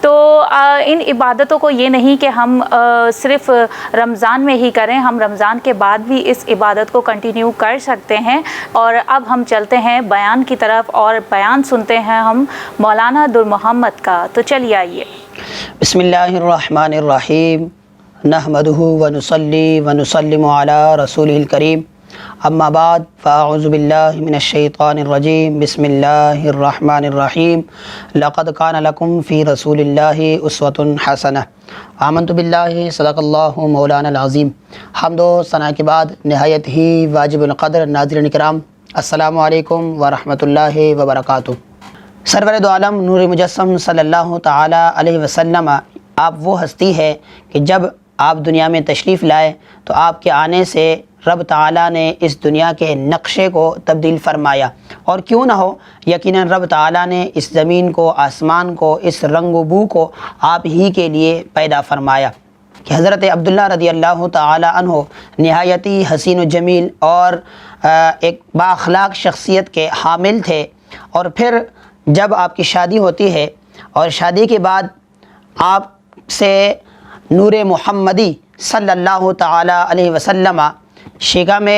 تو ان عبادتوں کو یہ نہیں کہ ہم صرف رمضان میں ہی کریں، ہم رمضان کے بعد بھی اس عبادت کو کنٹینیو کر سکتے ہیں۔ اور اب ہم چلتے ہیں بیان کی طرف اور بیان سنتے ہیں ہم مولانا در محمد کا، تو چلیے آئیے۔ بسم اللہ الرحمن الرحیم، نحمدہ ونصلی ونسلم علی رسولہ الکریم، اما بعد فاعوذ باللہ من الشیطان الرجیم، بسم اللہ الرحمن الرحیم، لقد کان لکم فی رسول اللہ اسوۃ حسنہ، آمنت باللہ، صدق اللہ مولانا العظیم۔ حمد و ثنا کے بعد نہایت ہی واجب القدر ناظرین کرام، السلام علیکم ورحمۃ اللہ وبرکاتہ۔ سرور دو عالم نور مجسم صلی اللہ تعالیٰ علیہ وسلم، آپ وہ ہستی ہے کہ جب آپ دنیا میں تشریف لائے تو آپ کے آنے سے رب تعالیٰ نے اس دنیا کے نقشے کو تبدیل فرمایا، اور کیوں نہ ہو، یقیناً رب تعالیٰ نے اس زمین کو، آسمان کو، اس رنگ و بو کو آپ ہی کے لیے پیدا فرمایا کہ حضرت عبداللہ رضی اللہ تعالیٰ عنہ نہایتی حسین و جمیل اور ایک بااخلاق شخصیت کے حامل تھے۔ اور پھر جب آپ کی شادی ہوتی ہے اور شادی کے بعد آپ سے نور محمدی صلی اللہ تعالیٰ علیہ وسلم شکم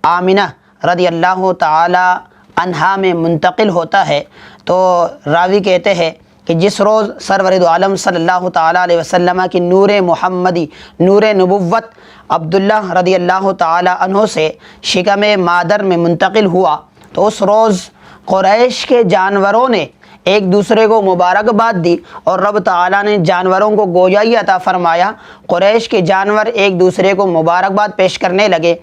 آمنہ رضی اللہ تعالیٰ عنہا میں منتقل ہوتا ہے، تو راوی کہتے ہیں کہ جس روز سرور دو عالم صلی اللہ تعالیٰ علیہ وسلم کی نور محمدی، نور نبوت عبداللہ رضی اللہ تعالیٰ عنہ سے شکم مادر میں منتقل ہوا، تو اس روز قریش کے جانوروں نے ایک دوسرے کو مبارکباد دی، اور رب تعالیٰ نے جانوروں کو گویائی عطا فرمایا۔ قریش کے جانور ایک دوسرے کو مبارکباد پیش کرنے لگے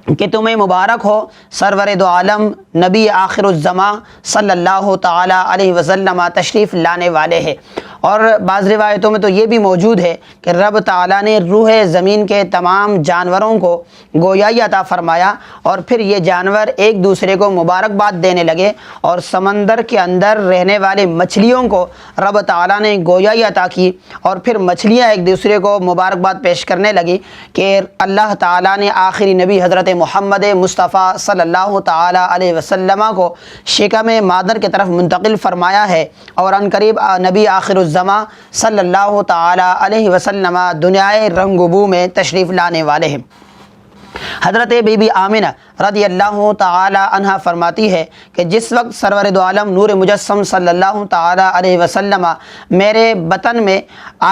کہ تمہیں مبارک ہو، سرور دو عالم نبی آخر الزماں صلی اللہ تعالیٰ علیہ وسلم تشریف لانے والے ہیں۔ اور بعض روایتوں میں تو یہ بھی موجود ہے کہ رب تعالیٰ نے روح زمین کے تمام جانوروں کو گویائی عطا فرمایا، اور پھر یہ جانور ایک دوسرے کو مبارکباد دینے لگے، اور سمندر کے اندر رہنے والے مچھلیوں کو رب تعالیٰ نے گویائی عطا کی، اور پھر مچھلیاں ایک دوسرے کو مبارکباد پیش کرنے لگی کہ اللہ تعالیٰ نے آخری نبی حضرت محمد مصطفیٰ صلی اللہ تعالیٰ علیہ وسلم کو شکم مادر کی طرف منتقل فرمایا ہے، اور عنقریب نبی آخر الزماں صلی اللہ تعالیٰ علیہ وسلم دنیائے رنگ و بو میں تشریف لانے والے ہیں۔ حضرت بی بی آمنہ رضی اللہ تعالیٰ عنہ فرماتی ہے کہ جس وقت سرور دو عالم نور مجسم صلی اللہ تعالیٰ علیہ وسلم میرے بطن میں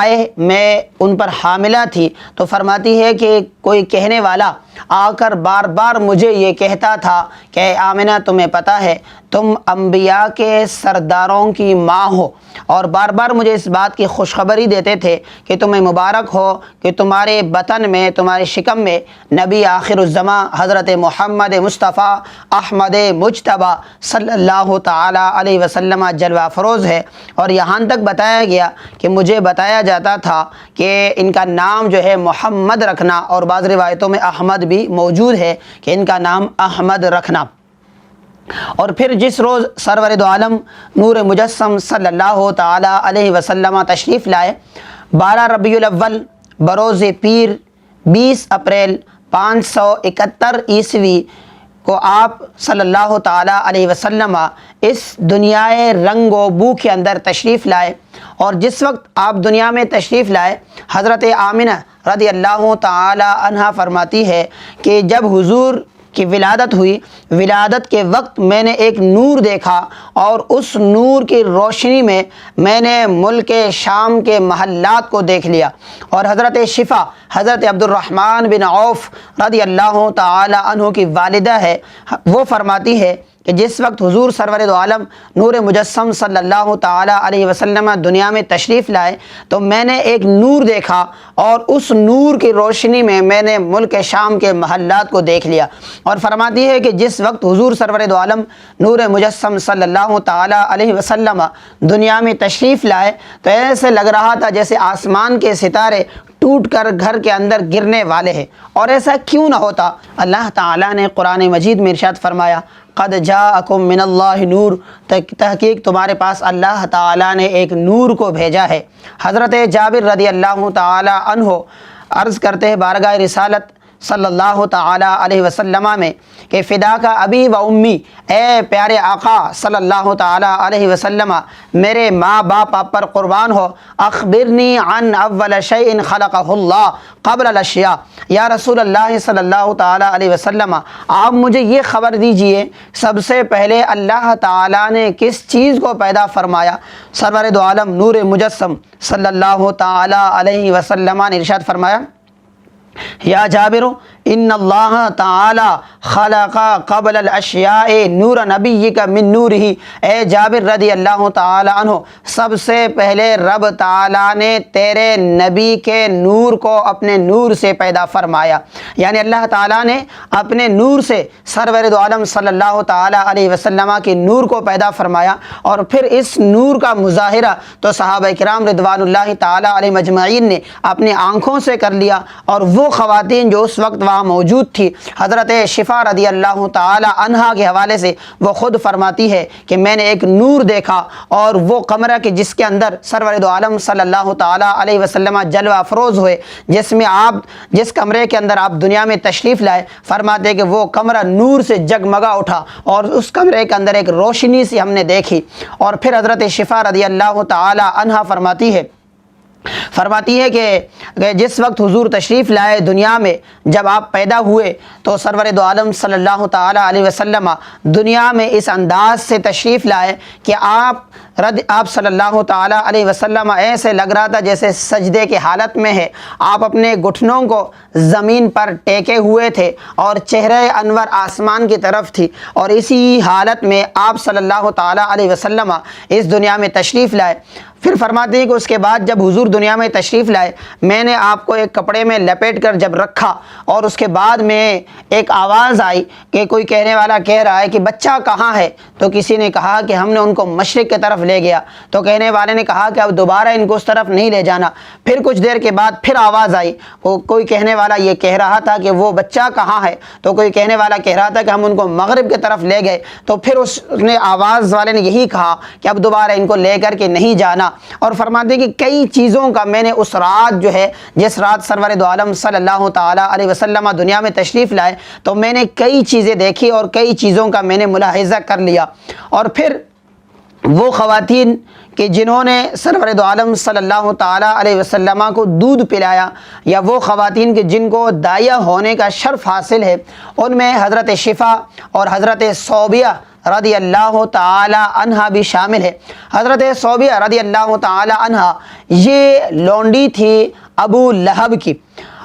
آئے، میں ان پر حاملہ تھی، تو فرماتی ہے کہ کوئی کہنے والا آ کر بار بار مجھے یہ کہتا تھا کہ آمنہ تمہیں پتہ ہے تم انبیاء کے سرداروں کی ماں ہو، اور بار بار مجھے اس بات کی خوشخبری دیتے تھے کہ تمہیں مبارک ہو کہ تمہارے بطن میں، تمہارے شکم میں نبی آخر الزماں حضرت محمد مصطفیٰ احمد مجتبیٰ صلی اللہ تعالیٰ علیہ وسلم جلوہ فروز ہے۔ اور یہاں تک بتایا گیا کہ مجھے بتایا جاتا تھا کہ ان کا نام جو ہے محمد رکھنا، اور بعض روایتوں میں احمد بھی موجود ہے کہ ان کا نام احمد رکھنا۔ اور پھر جس روز سرور دو عالم نور مجسم صلی اللہ تعالیٰ علیہ وسلم تشریف لائے، 12 ربیع الاول بروز پیر 20 اپریل 571 عیسوی کو آپ صلی اللہ تعالیٰ علیہ وسلم اس دنیائے رنگ و بو کے اندر تشریف لائے۔ اور جس وقت آپ دنیا میں تشریف لائے، حضرت آمنہ رضی اللہ تعالیٰ عنہ فرماتی ہے کہ جب حضور کی ولادت ہوئی، ولادت کے وقت میں نے ایک نور دیکھا، اور اس نور کی روشنی میں میں نے ملک شام کے محلات کو دیکھ لیا۔ اور حضرت شفا، حضرت عبد الرحمن بن عوف رضی اللہ تعالی عنہ کی والدہ ہے، وہ فرماتی ہے کہ جس وقت حضور سرور دو عالم نور مجسم صلی اللہ تعالیٰ علیہ وسلم دنیا میں تشریف لائے تو میں نے ایک نور دیکھا، اور اس نور کی روشنی میں میں نے ملک شام کے محلات کو دیکھ لیا۔ اور فرماتی ہے کہ جس وقت حضور سرور دو عالم نور مجسم صلی اللہ تعالیٰ علیہ وسلم دنیا میں تشریف لائے تو ایسے لگ رہا تھا جیسے آسمان کے ستارے ٹوٹ کر گھر کے اندر گرنے والے ہیں۔ اور ایسا کیوں نہ ہوتا؟ اللہ تعالیٰ نے قرآن مجید میں ارشاد فرمایا، قد جاءکم من اللہ نور، تحقیق تمہارے پاس اللہ تعالیٰ نے ایک نور کو بھیجا ہے۔ حضرت جابر رضی اللہ تعالیٰ عنہ عرض کرتے ہیں بارگاہ رسالت صلی اللہ تعالی علیہ وسلم میں کہ فدا کا ابی و امی، اے پیارے آقا صلی اللہ تعالی علیہ وسلم میرے ماں باپ آپ پر قربان ہو، اخبرنی عن اول شیء خلقہ اللہ قبل الاشیاء، یا رسول اللہ صلی اللہ تعالی علیہ وسلم آپ مجھے یہ خبر دیجئے سب سے پہلے اللہ تعالیٰ نے کس چیز کو پیدا فرمایا۔ سرور دو عالم نور مجسم صلی اللہ تعالی علیہ وسلم نے ارشاد فرمایا، یا جابر ان اللہ تعالی خلق قبل الاشیاء نور نبیک من نورہ، اے جابر رضی اللہ تعالی عنہ سب سے پہلے رب تعالی نے تیرے نبی کے نور کو اپنے نور سے پیدا فرمایا، یعنی اللہ تعالی نے اپنے نور سے سرور دو عالم صلی اللہ تعالی علیہ وسلم کے نور کو پیدا فرمایا، اور پھر اس نور کا مظاہرہ تو صحابہ کرام رضوان اللہ تعالی علیہ مجمعین نے اپنی آنکھوں سے کر لیا، اور وہ خواتین جو اس وقت وہاں موجود تھی، حضرت شفا رضی اللہ تعالی عنہا کے حوالے سے وہ خود فرماتی ہے کہ میں نے ایک نور دیکھا، اور وہ کمرہ کہ جس کے اندر سرور دو عالم صلی اللہ تعالی علیہ وسلم جلوہ افروز ہوئے، جس کمرے کے اندر آپ دنیا میں تشریف لائے، فرماتے کہ وہ کمرہ نور سے جگمگا اٹھا، اور اس کمرے کے اندر ایک روشنی سی ہم نے دیکھی۔ اور پھر حضرت شفا رضی اللہ تعالی عنہا فرماتی ہے کہ جس وقت حضور تشریف لائے دنیا میں، جب آپ پیدا ہوئے تو سرور دو عالم صلی اللہ تعالی علیہ وسلم دنیا میں اس انداز سے تشریف لائے کہ آپ صلی اللہ تعالی علیہ وسلم ایسے لگ رہا تھا جیسے سجدے کی حالت میں ہے، آپ اپنے گھٹنوں کو زمین پر ٹیکے ہوئے تھے اور چہرہ انور آسمان کی طرف تھی، اور اسی حالت میں آپ صلی اللہ تعالی علیہ وسلم اس دنیا میں تشریف لائے۔ پھر فرماتے ہیں کہ اس کے بعد جب حضور دنیا میں تشریف لائے، میں نے آپ کو ایک کپڑے میں لپیٹ کر جب رکھا، اور اس کے بعد میں ایک آواز آئی کہ کوئی کہنے والا کہہ رہا ہے کہ بچہ کہاں ہے؟ تو کسی نے کہا کہ ہم نے ان کو مشرق کی طرف لے گیا، تو کہنے والے نے کہا کہ اب دوبارہ ان کو اس طرف نہیں لے جانا۔ پھر کچھ دیر کے بعد پھر آواز آئی، کوئی کہنے والا یہ کہہ رہا تھا کہ وہ بچہ کہاں ہے؟ تو کوئی کہنے والا کہہ رہا تھا کہ ہم ان کو مغرب کی طرف لے گئے۔ تو پھر اس نے آواز والے نے یہی کہا کہ اب دوبارہ ان کو لے کر کے نہیں جانا۔ اور فرماتے ہیں کہ کئی چیزوں کا میں نے اس رات جو ہے، جس رات سرور دو عالم صلی اللہ تعالی علیہ وسلم دنیا میں تشریف لائے، تو میں نے کئی چیزیں دیکھی اور کئی چیزوں کا میں نے ملاحظہ کر لیا۔ اور پھر وہ خواتین کہ جنہوں نے سرور دو عالم صلی اللہ تعالی علیہ وسلم کو دودھ پلایا، یا وہ خواتین کہ جن کو داعیہ ہونے کا شرف حاصل ہے، ان میں حضرت شفا اور حضرت صوبیہ رضی اللہ تعالی عنہا بھی شامل ہے۔ حضرت صوبیہ رضی اللہ تعالی عنہا یہ لونڈی تھی ابو لہب کی،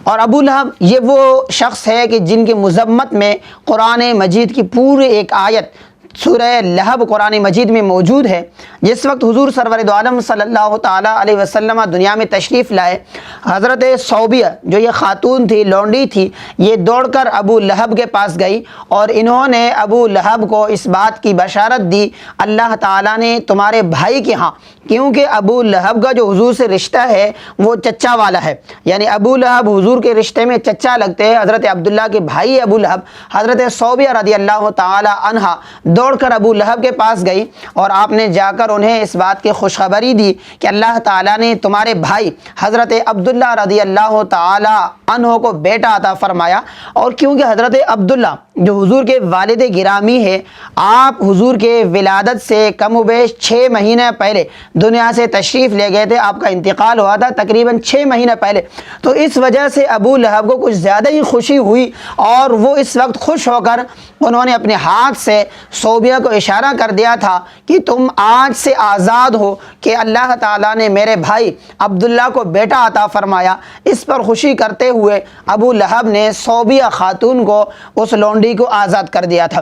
اور ابو لہب یہ وہ شخص ہے کہ جن کی مذمت میں قرآن مجید کی پوری ایک آیت سورہ لہب قرآن مجید میں موجود ہے۔ جس وقت حضور سرور دو عالم صلی اللہ تعالی علیہ وسلم دنیا میں تشریف لائے، حضرت صوبیہ جو یہ خاتون تھی، لونڈی تھی، یہ دوڑ کر ابو لہب کے پاس گئی، اور انہوں نے ابو لہب کو اس بات کی بشارت دی، اللہ تعالیٰ نے تمہارے بھائی کے ہاں، کیونکہ ابو لہب کا جو حضور سے رشتہ ہے وہ چچا والا ہے، یعنی ابو لہب حضور کے رشتے میں چچا لگتے ہیں، حضرت عبداللہ کے بھائی ابو لہب۔ حضرت صوبیہ رضی اللہ تعالی عنہا دوڑ کر ابو لہب کے پاس گئی، اور آپ نے جا کر انہیں اس بات کی خوشخبری دی کہ اللہ تعالیٰ نے تمہارے بھائی حضرت عبداللہ رضی اللہ تعالی عنہ کو بیٹا عطا فرمایا۔ اور کیونکہ حضرت عبداللہ جو حضور کے والد گرامی ہے، آپ حضور کے ولادت سے کم و بیش 6 مہینے پہلے دنیا سے تشریف لے گئے تھے، آپ کا انتقال ہوا تھا تقریباً 6 مہینے پہلے، تو اس وجہ سے ابو لہب کو کچھ زیادہ ہی خوشی ہوئی، اور وہ اس وقت خوش ہو کر انہوں نے اپنے ہاتھ سے صوبیہ کو اشارہ کر دیا تھا کہ تم آج سے آزاد ہو، کہ اللہ تعالیٰ نے میرے بھائی عبداللہ کو بیٹا عطا فرمایا۔ اس پر خوشی کرتے ہوئے ابو لہب نے صوبیہ خاتون کو، اس لونڈی کو آزاد کر دیا تھا۔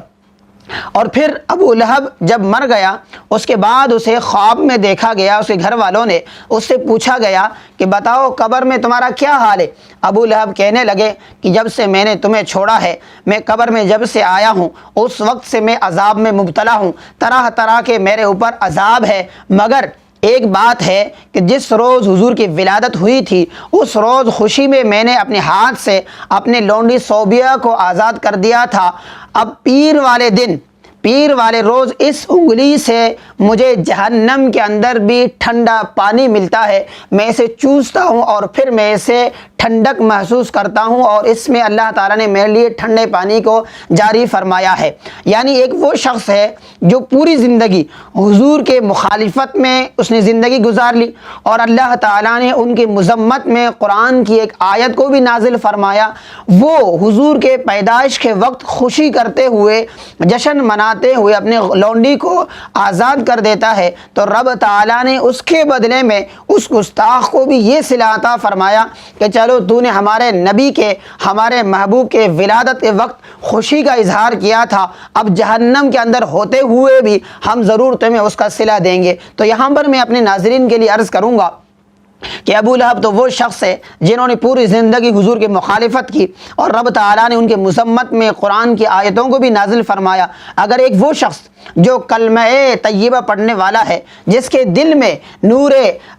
اور پھر ابو لہب جب مر گیا، اس کے بعد اسے خواب میں دیکھا گیا، اس کے گھر والوں نے اس سے پوچھا گیا کہ بتاؤ قبر میں تمہارا کیا حال ہے؟ ابو لہب کہنے لگے کہ جب سے میں نے تمہیں چھوڑا ہے، میں قبر میں جب سے آیا ہوں اس وقت سے میں عذاب میں مبتلا ہوں، طرح طرح کے میرے اوپر عذاب ہے، مگر ایک بات ہے کہ جس روز حضور کی ولادت ہوئی تھی، اس روز خوشی میں میں نے اپنے ہاتھ سے اپنے لونڈی صوبیہ کو آزاد کر دیا تھا۔ اب پیر والے روز اس انگلی سے مجھے جہنم کے اندر بھی ٹھنڈا پانی ملتا ہے، میں اسے چوستا ہوں اور پھر میں اسے ٹھنڈک محسوس کرتا ہوں اور اس میں اللہ تعالیٰ نے میرے لیے ٹھنڈے پانی کو جاری فرمایا ہے۔ یعنی ایک وہ شخص ہے جو پوری زندگی حضور کے مخالفت میں اس نے زندگی گزار لی، اور اللہ تعالیٰ نے ان کی مذمت میں قرآن کی ایک آیت کو بھی نازل فرمایا۔ وہ حضور کے پیدائش کے وقت خوشی کرتے ہوئے، جشن مناتے ہوئے اپنے لونڈی کو آزاد کر دیتا ہے، تو رب تعالیٰ نے اس کے بدلے میں اس گستاخ کو بھی یہ صلہ عطا فرمایا کہ چلو تو نے ہمارے نبی کے، ہمارے محبوب کے ولادت کے وقت خوشی کا اظہار کیا تھا، اب جہنم کے اندر ہوتے ہوئے بھی ہم ضرور تمہیں اس کا صلہ دیں گے۔ تو یہاں پر میں اپنے ناظرین کے لیے عرض کروں گا کہ ابو لہب تو وہ شخص ہے جنہوں نے پوری زندگی حضور کی مخالفت کی، اور رب تعالیٰ نے ان کے مذمت میں قرآن کی آیتوں کو بھی نازل فرمایا۔ اگر ایک وہ شخص جو کلمہ طیبہ پڑھنے والا ہے، جس کے دل میں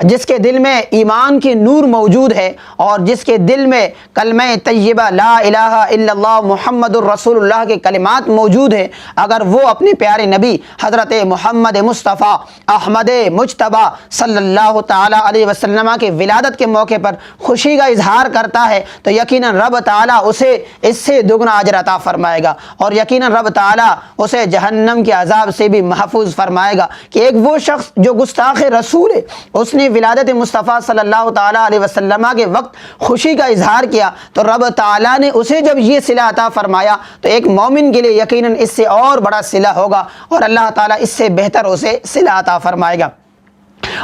جس کے دل میں ایمان کی نور موجود ہے، اور جس کے دل میں کلمہ طیبہ لا الہ الا اللہ محمد الرسول اللہ کے کلمات موجود ہیں، اگر وہ اپنے پیارے نبی حضرت محمد مصطفیٰ احمد مجتبیٰ صلی اللہ تعالیٰ علیہ وسلم کے ولادت کے موقع پر خوشی کا اظہار کرتا ہے، تو یقیناً رب تعالیٰ اسے اس سے دگنا اجر عطا فرمائے گا، اور یقیناً رب تعالیٰ اسے جہنم کے عذاب سے بھی محفوظ فرمائے گا۔ کہ ایک وہ شخص جو گستاخ رسول ہے، اس نے ولادت مصطفیٰ صلی اللہ تعالیٰ علیہ وسلم کے وقت خوشی کا اظہار کیا، تو رب تعالیٰ نے اسے جب یہ صلہ عطا فرمایا تو ایک مومن کے لیے یقیناً اس سے اور بڑا صلہ ہوگا، اور اللہ تعالیٰ اس سے بہتر اسے صلہ عطا فرمائے گا۔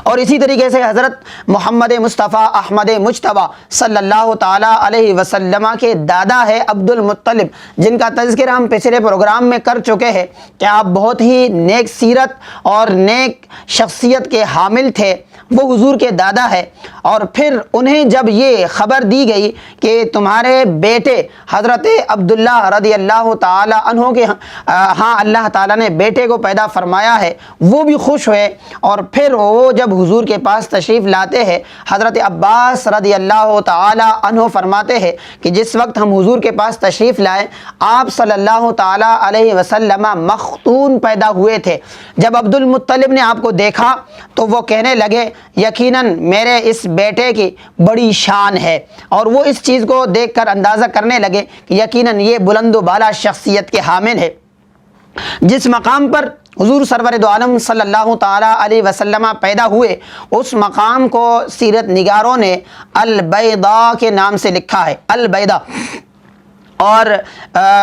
اور اسی طریقے سے حضرت محمد مصطفیٰ احمد مجتبیٰ صلی اللہ تعالیٰ علیہ وسلم کے دادا ہے عبد المطلب، جن کا تذکرہ ہم پچھلے پروگرام میں کر چکے ہیں کہ آپ بہت ہی نیک سیرت اور نیک شخصیت کے حامل تھے۔ وہ حضور کے دادا ہے، اور پھر انہیں جب یہ خبر دی گئی کہ تمہارے بیٹے حضرت عبداللہ رضی اللہ تعالی عنہ کے ہاں اللہ تعالیٰ نے بیٹے کو پیدا فرمایا ہے، وہ بھی خوش ہوئے، اور پھر وہ جب حضور کے پاس تشریف لاتے ہیں، حضرت عباس رضی اللہ تعالی عنہ فرماتے ہیں کہ جس وقت ہم حضور کے پاس تشریف لائے، آپ صلی اللہ تعالی علیہ وسلم مختون پیدا ہوئے تھے۔ جب عبد المطلب نے آپ کو دیکھا تو وہ کہنے لگے یقیناً میرے اس بیٹے کی بڑی شان ہے، اور وہ اس چیز کو دیکھ کر اندازہ کرنے لگے کہ یقیناً یہ بلند و بالا شخصیت کے حامل ہے۔ جس مقام پر حضور سرور دو عالم صلی اللہ تعالیٰ علیہ وسلم پیدا ہوئے، اس مقام کو سیرت نگاروں نے البیضاء کے نام سے لکھا ہے، البیضاء، اور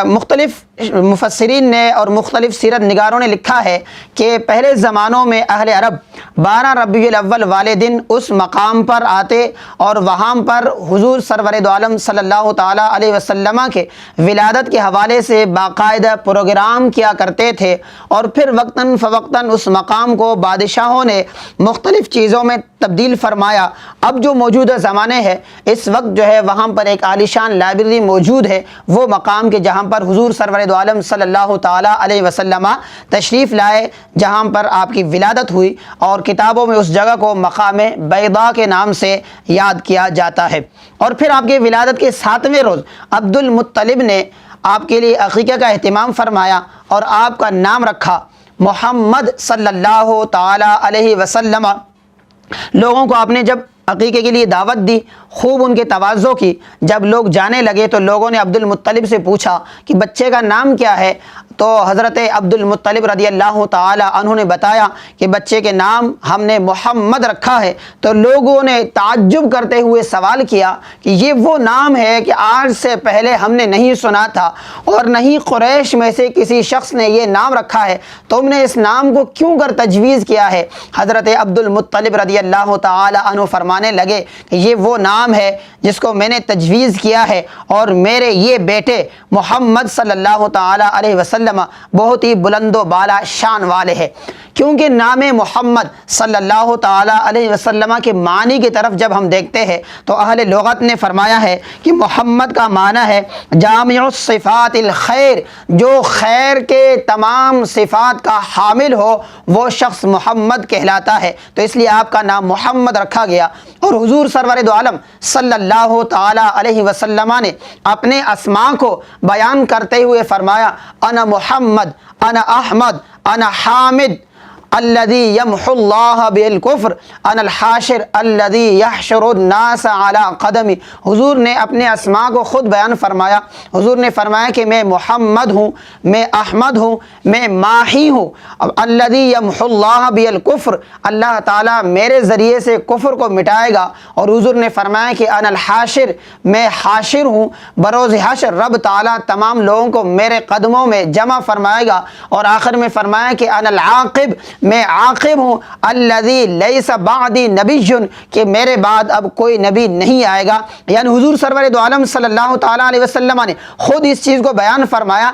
مختلف مفسرین نے اور مختلف سیرت نگاروں نے لکھا ہے کہ پہلے زمانوں میں اہل عرب 12 ربیع الاول والے دن اس مقام پر آتے اور وہاں پر حضور سرور دو عالم صلی اللہ تعالیٰ علیہ وسلم کے ولادت کے حوالے سے باقاعدہ پروگرام کیا کرتے تھے، اور پھر وقتاً فوقتاً اس مقام کو بادشاہوں نے مختلف چیزوں میں تبدیل فرمایا۔ اب جو موجودہ زمانے ہے، اس وقت جو ہے وہاں پر ایک عالیشان لائبریری موجود ہے، وہ مقام کے جہاں پر حضور سرور دو عالم صلی اللہ تعالیٰ علیہ وسلم تشریف لائے، جہاں پر آپ کی ولادت ہوئی، اور کتابوں میں اس جگہ کو مقام بیضاء کے نام سے یاد کیا جاتا ہے۔ اور پھر آپ کی ولادت کے 7ویں روز عبد المطلب نے آپ کے لیے عقیقہ کا اہتمام فرمایا، اور آپ کا نام رکھا محمد صلی اللہ تعالیٰ علیہ وسلم۔ لوگوں کو آپ نے جب عقیقے کے لیے دعوت دی، خوب ان کے تواضع کی، جب لوگ جانے لگے تو لوگوں نے عبد المطلب سے پوچھا کہ بچے کا نام کیا ہے، تو حضرت عبد المطلب رضی اللہ تعالی عنہ نے بتایا کہ بچے کے نام ہم نے محمد رکھا ہے۔ تو لوگوں نے تعجب کرتے ہوئے سوال کیا کہ یہ وہ نام ہے کہ آج سے پہلے ہم نے نہیں سنا تھا، اور نہیں قریش میں سے کسی شخص نے یہ نام رکھا ہے، تم نے اس نام کو کیوں کر تجویز کیا ہے؟ حضرت عبد المطلب رضی اللہ تعالی عنہ فرمانے لگے کہ یہ وہ نام ہے جس کو میں نے تجویز کیا ہے، اور میرے یہ بیٹے محمد صلی اللہ تعالی علیہ وسلم بہت ہی بلند و بالا شان والے ہیں۔ کیونکہ نام محمد صلی اللہ تعالی علیہ وسلم کے معنی کی طرف جب ہم دیکھتے ہیں تو اہل لغت نے فرمایا ہے کہ محمد کا معنی ہے جامع الصفات الخیر، جو خیر کے تمام صفات کا حامل ہو وہ شخص محمد کہلاتا ہے، تو اس لیے آپ کا نام محمد رکھا گیا۔ اور حضور سرور دو عالم صلی اللہ تعالی علیہ وسلم نے اپنے اسماء کو بیان کرتے ہوئے فرمایا انا محمد، انا احمد، انا حامد، الذی یمحو اللہ بالکفر انا الحاشر الذی یحشر الناس علی قدمی. حضور نے اپنے اسماء کو خود بیان فرمایا. حضور نے فرمایا کہ میں محمد ہوں، میں احمد ہوں، میں ماہی ہوں. الذی یمحو اللہ بالکفر، اللہ تعالیٰ میرے ذریعے سے کفر کو مٹائے گا. اور حضور نے فرمایا کہ انا الحاشر، میں حاشر ہوں. بروز حشر رب تعالیٰ تمام لوگوں کو میرے قدموں میں جمع فرمائے گا. اور آخر میں فرمایا کہ انا العاقب، میں عاقب ہوں. الذی لیس بعدی نبی، کہ میرے بعد اب کوئی نبی نہیں آئے گا. یعنی حضور سرور دو عالم صلی اللہ تعالیٰ علیہ وسلم نے خود اس چیز کو بیان فرمایا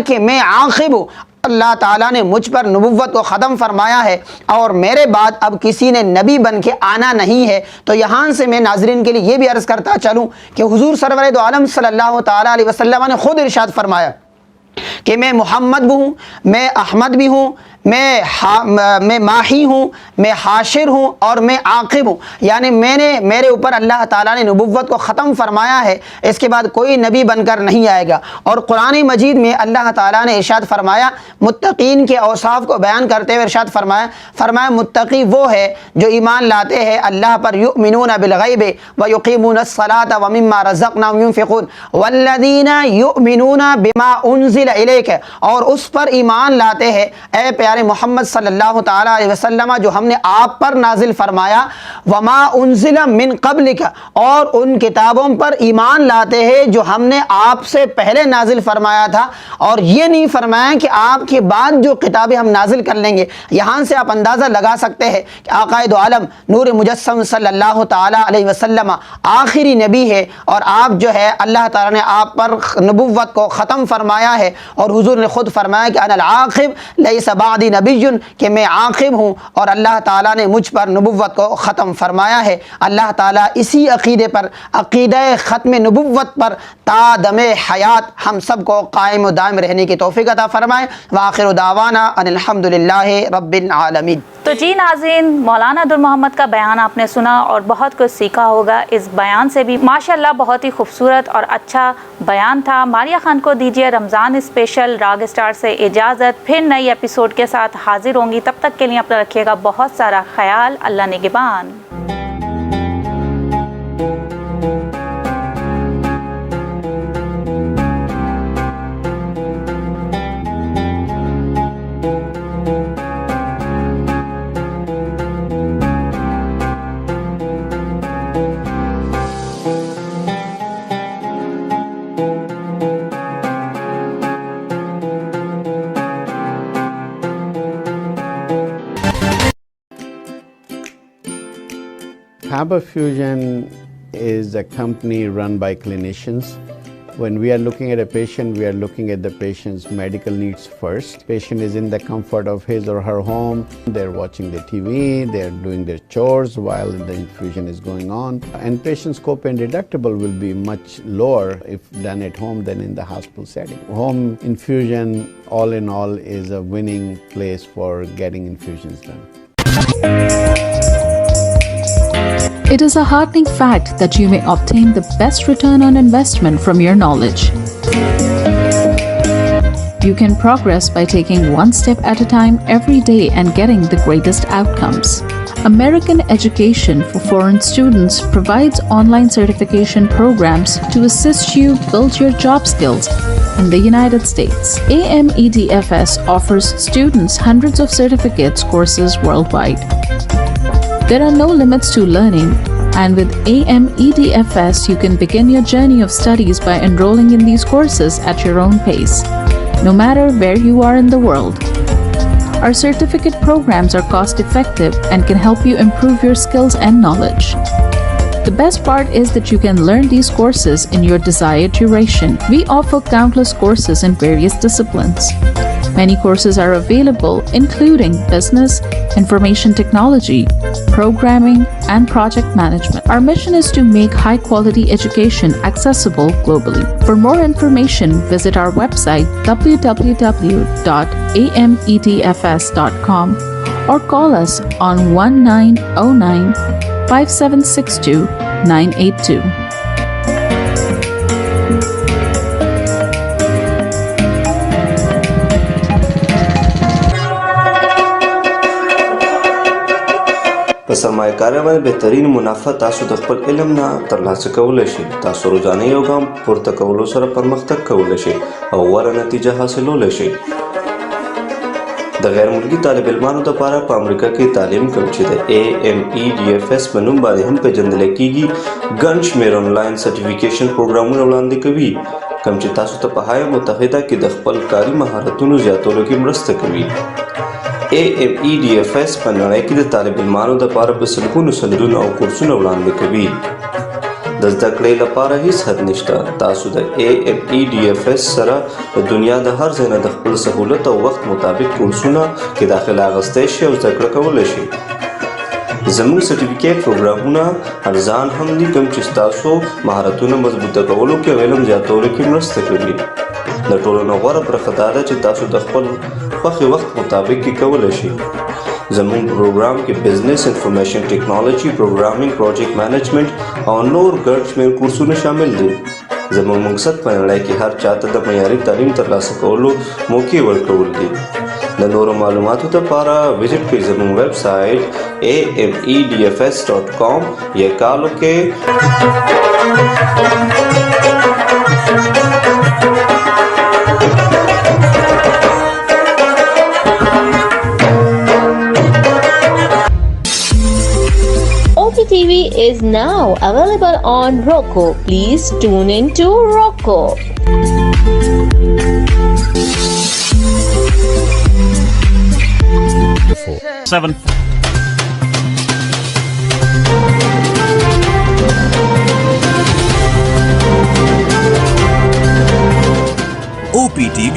کہ میں عاقب ہوں. اللہ تعالیٰ نے مجھ پر نبوت کو ختم فرمایا ہے اور میرے بعد اب کسی نے نبی بن کے آنا نہیں ہے. تو یہاں سے میں ناظرین کے لیے یہ بھی عرض کرتا چلوں کہ حضور سرور دو عالم صلی اللہ تعالیٰ علیہ وسلم نے خود ارشاد فرمایا کہ میں محمد بھی ہوں، میں احمد بھی ہوں، میں ماہی ہوں، میں حاشر ہوں اور میں عاقب ہوں. یعنی میرے اوپر اللہ تعالیٰ نے نبوت کو ختم فرمایا ہے، اس کے بعد کوئی نبی بن کر نہیں آئے گا. اور قرآن مجید میں اللہ تعالیٰ نے ارشاد فرمایا، متقین کے اوصاف کو بیان کرتے ہوئے ارشاد فرمایا متقی وہ ہے جو ایمان لاتے ہیں اللہ پر، یؤمنون بالغیب ویقیمون الصلاۃ ومما رزقناہم ینفقون والذین یؤمنون بما انزل الیک، اور اس پر ایمان لاتے ہیں اے پیارے محمد صلی اللہ تعالیٰ علیہ وسلم جو ہم نے آپ پر نازل فرمایا، وما انزل من قبلک، اور ان کتابوں پر ایمان لاتے ہیں جو ہم نے آپ سے پہلے نازل فرمایا تھا. اور یہ نہیں فرمایا کہ آپ کے بعد جو کتابیں ہم نازل کر لیں گے. یہاں سے آپ اندازہ لگا سکتے ہیں کہ آقائے دو عالم نور مجسم صلی اللہ تعالیٰ علیہ وسلم آخری نبی ہے، اور آپ جو ہے اللہ تعالیٰ نے آپ پر نبوت کو ختم فرمایا ہے. اور حضور نے خود فرمایا کہ انا العاقب لیس بعدی نبی، کہ میں عاقب ہوں اور اللہ تعالیٰ نے مجھ پر نبوت کو ختم فرمایا ہے. اللہ تعالیٰ اسی عقیدے پر، عقیدہ ختم نبوت پر تا دم حیات ہم سب کو قائم و دائم رہنے کی توفیق عطا فرمائے. وآخر دعوانا ان الحمدللہ رب العالمین. تو جی ناظرین، مولانا در محمد کا بیان آپ نے سنا اور بہت کچھ سیکھا ہوگا اس بیان سے بھی. ماشاءاللہ بہت ہی خوبصورت اور اچھا بیان تھا. ماریہ خان کو دیجیے رمضان اسپیشل راگ اسٹار سے اجازت. پھر نئی ایپیسوڈ کے ساتھ حاضر ہوں گی. تب تک کے لیے اپنا رکھیے گا بہت سارا خیال. اللہ نگہبان. Haba Fusion is a company run by clinicians. When we are looking at a patient, we are looking at the patient's medical needs first. Patient is in the comfort of his or her home. They're watching the TV, they're doing their chores while the infusion is going on. And patient's copay deductible will be much lower if done at home than in the hospital setting. Home infusion, all in all, is a winning place for getting infusions done. It is a heartening fact that you may obtain the best return on investment from your knowledge. You can progress by taking one step at a time every day and getting the greatest outcomes. American Education for Foreign Students provides online certification programs to assist you build your job skills in the United States. AMEDFS offers students hundreds of certificates courses worldwide. There are no limits to learning, and with AMEDFS, you can begin your journey of studies by enrolling in these courses at your own pace, no matter where you are in the world. Our certificate programs are cost-effective and can help you improve your skills and knowledge. The best part is that you can learn these courses in your desired duration. We offer countless courses in various disciplines. Many courses are available, including business, information technology, programming, and project management. Our mission is to make high-quality education accessible globally. For more information, visit our website www.amedfs.com or call us on 1909-5762-982. په سرمایه کارۍ باندې بهترین منافع تاسو د خپل علم نه ترلاسه کولی شئ. تاسو روزانه you ګام پورته کولو سره پرمختګ کولی شئ او غوره نتیجه حاصلولی شئ. د غیر ملکی طالب علمانو لپاره په امریکا کې تعلیم کوم چې د AMEDFS په نوم باندې هم پیژندل کیږي ګڼ شمېر آنلاین سرټیفیکیشن پروګرامونه وړاندې کوي کوم چې تاسو ته په هایه متحده کې د خپل کاري مهارتونو زیاتولو کې مرسته کوي. AMEDFS په نړۍ کې د طالب علمانو لپاره په سلګونو سندونه او کورسونه وړاندې کوي. د زده کړې لپاره هیڅ حد نشته. تاسو د AMEDFS سره د دنیا د هر ځای نه د خپل سهولت او وخت مطابق کورسونه کې داخله اخیستی شئ او زده کړه کولی شئ. زموږ سرټیفیکیټ پروګرامونه ارزان هم دي کوم چې ستاسو مهارتونه مضبوطه کولو کې او علم زیاتولو کې مرسته کوي. د ټولو نه غوره برخه دا ده چې تاسو د خپل خوښې وخت مطابق کې کولی شئ. زموږ پروګرام کې بزنس انفارمیشن ټیکنالوژي، پروګرامینګ، پروجیکټ مینجمنټ او نور ګڼ شمېر کورسونه شامل دي. زموږ مقصد په نړۍ کې هر چاته د معیاري تعلیم ترلاسه کولو موقع ورکول دي. د نورو معلوماتو لپاره وزټ کړئ زموږ ویب سایټ amedfs.com یا کال وکړئ. OTTV is now available on Roku. Please tune in to Roku. Seven. OPTV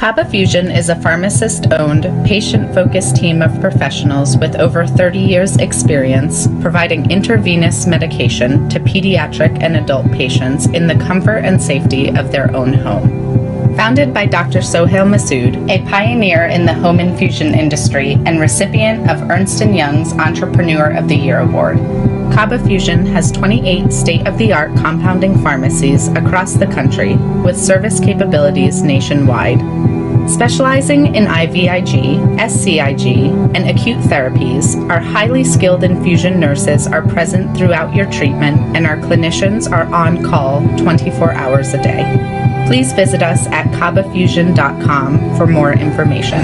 Kaba Fusion is a pharmacist-owned, patient-focused team of professionals with over 30 years' experience providing intravenous medication to pediatric and adult patients in the comfort and safety of their own home. Founded by Dr. Sohail Masood, a pioneer in the home infusion industry and recipient of Ernst & Young's Entrepreneur of the Year Award, Kaba Fusion has 28 state-of-the-art compounding pharmacies across the country with service capabilities nationwide. Specializing in IVIG, SCIG, and acute therapies, our highly skilled infusion nurses are present throughout your treatment and our clinicians are on call 24 hours a day. Please visit us at kabafusion.com for more information.